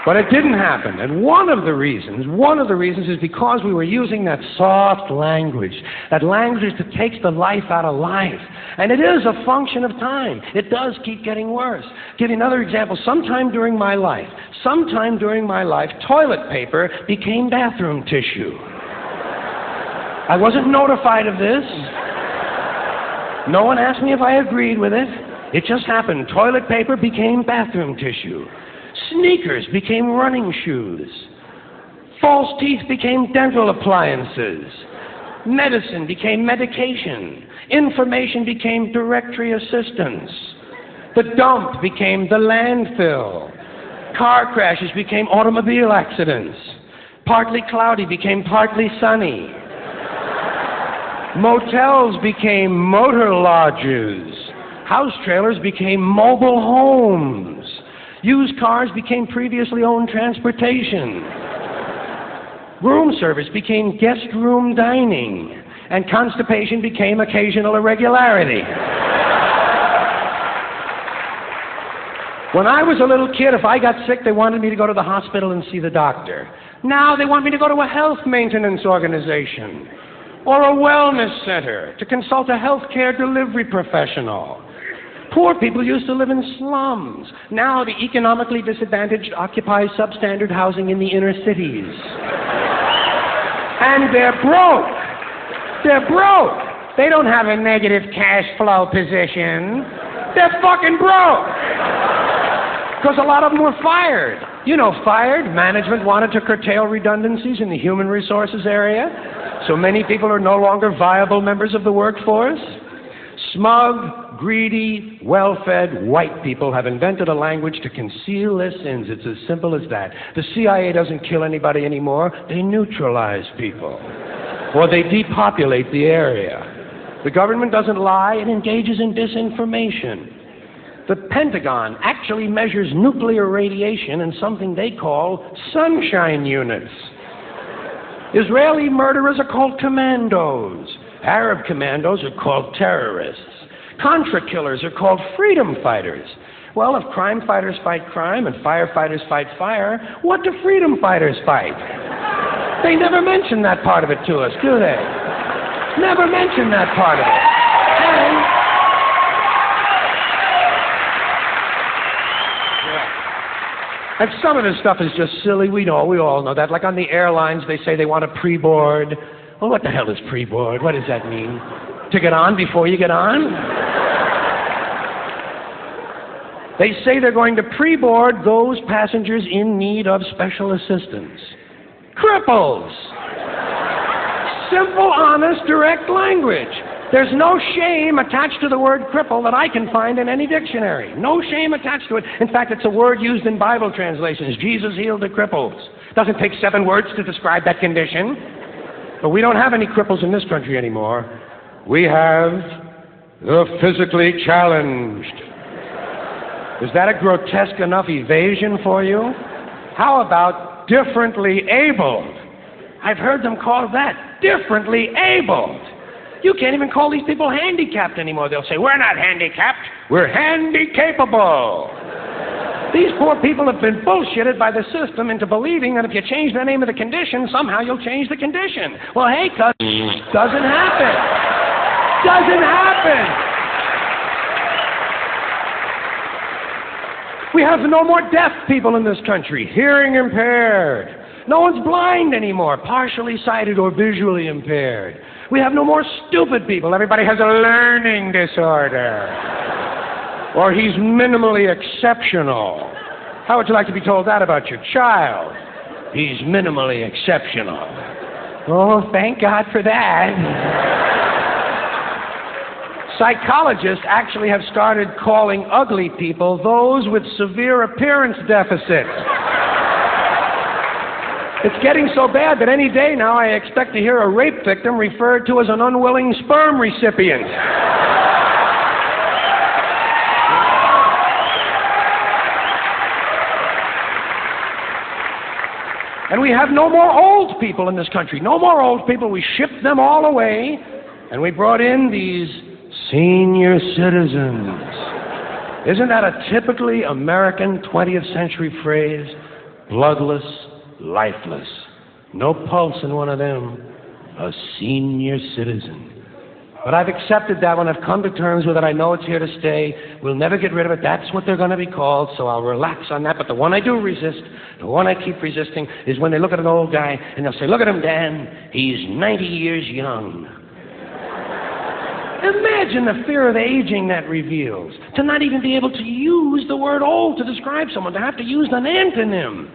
But it didn't happen. And one of the reasons is because we were using that soft language, that language that takes the life out of life. And it is a function of time. It does keep getting worse. Give you another example. Sometime during my life, toilet paper became bathroom tissue. I wasn't notified of this. No one asked me if I agreed with it. It just happened. Toilet paper became bathroom tissue. Sneakers became running shoes. False teeth became dental appliances. Medicine became medication. Information became directory assistance. The dump became the landfill. Car crashes became automobile accidents. Partly cloudy became partly sunny. Motels became motor lodges. House trailers became mobile homes. Used cars became previously owned transportation. Room service became guest room dining. And constipation became occasional irregularity. When I was a little kid, if I got sick, they wanted me to go to the hospital and see the doctor. Now they want me to go to a health maintenance organization or a wellness center to consult a health care delivery professional. Poor people used to live in slums. Now the economically disadvantaged occupy substandard housing in the inner cities. And they're broke. They're broke. They don't have a negative cash flow position. They're fucking broke. Because a lot of them were fired. You know, fired. Management wanted to curtail redundancies in the human resources area. So many people are no longer viable members of the workforce. Smug, greedy, well-fed white people have invented a language to conceal their sins. It's as simple as that. The CIA doesn't kill anybody anymore. They neutralize people. Or they depopulate the area. The government doesn't lie. It engages in disinformation. The Pentagon actually measures nuclear radiation in something they call sunshine units. Israeli murderers are called commandos. Arab commandos are called terrorists. Contra killers are called freedom fighters. Well, if crime fighters fight crime and firefighters fight fire, what do freedom fighters fight? They never mention that part of it to us, do they? Never mention that part of it. And some of this stuff is just silly. We all know that. Like on the airlines, they say they want a pre-board. Well, what the hell is pre-board? What does that mean? To get on before you get on? They say they're going to pre-board those passengers in need of special assistance. Cripples! Simple, honest, direct language. There's no shame attached to the word cripple that I can find in any dictionary. No shame attached to it. In fact, it's a word used in Bible translations. Jesus healed the cripples. Doesn't take 7 words to describe that condition. But we don't have any cripples in this country anymore. We have the physically challenged. Is that a grotesque enough evasion for you? How about differently abled? I've heard them call that differently abled. You can't even call these people handicapped anymore. They'll say, we're not handicapped, we're handy-capable. These poor people have been bullshitted by the system into believing that if you change the name of the condition, somehow you'll change the condition. Well, hey, doesn't happen. Doesn't happen. We have no more deaf people in this country, hearing impaired. No one's blind anymore, partially sighted or visually impaired. We have no more stupid people. Everybody has a learning disorder. Or he's minimally exceptional. How would you like to be told that about your child? He's minimally exceptional. Oh, thank God for that. Psychologists actually have started calling ugly people those with severe appearance deficits. It's getting so bad that any day now I expect to hear a rape victim referred to as an unwilling sperm recipient. And we have no more old people in this country. No more old people. We shipped them all away, and we brought in these senior citizens. Isn't that a typically American 20th century phrase? Bloodless, lifeless. No pulse in one of them. A senior citizen. But I've accepted that one. I've come to terms with it. I know it's here to stay. We'll never get rid of it. That's what they're going to be called, so I'll relax on that. But the one I do resist, the one I keep resisting, is when they look at an old guy and they'll say, "Look at him, Dan. He's 90 years young." Imagine the fear of aging that reveals. To not even be able to use the word old to describe someone, to have to use an antonym.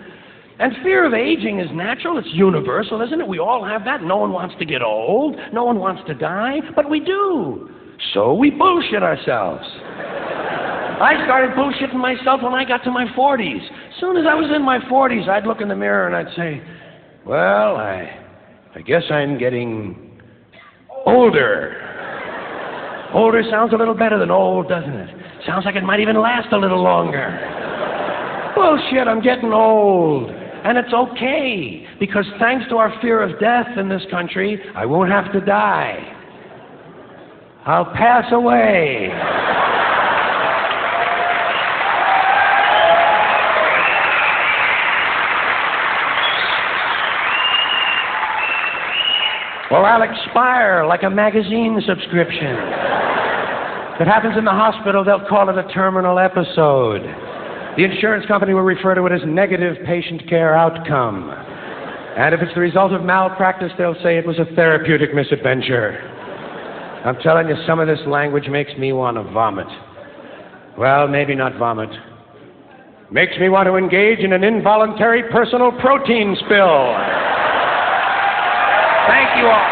And fear of aging is natural, it's universal, isn't it? We all have that. No one wants to get old, no one wants to die, but we do. So we bullshit ourselves. I started bullshitting myself when I got to my 40s. As soon as I was in my 40s, I'd look in the mirror and I'd say, well, I guess I'm getting older. Older sounds a little better than old, doesn't it? Sounds like it might even last a little longer. Bullshit, I'm getting old. And it's okay, because thanks to our fear of death in this country, I won't have to die. I'll pass away. Or I'll expire like a magazine subscription. If it happens in the hospital, they'll call it a terminal episode. The insurance company will refer to it as negative patient care outcome. And if it's the result of malpractice, they'll say it was a therapeutic misadventure. I'm telling you, some of this language makes me want to vomit. Well, maybe not vomit. Makes me want to engage in an involuntary personal protein spill. Thank you all.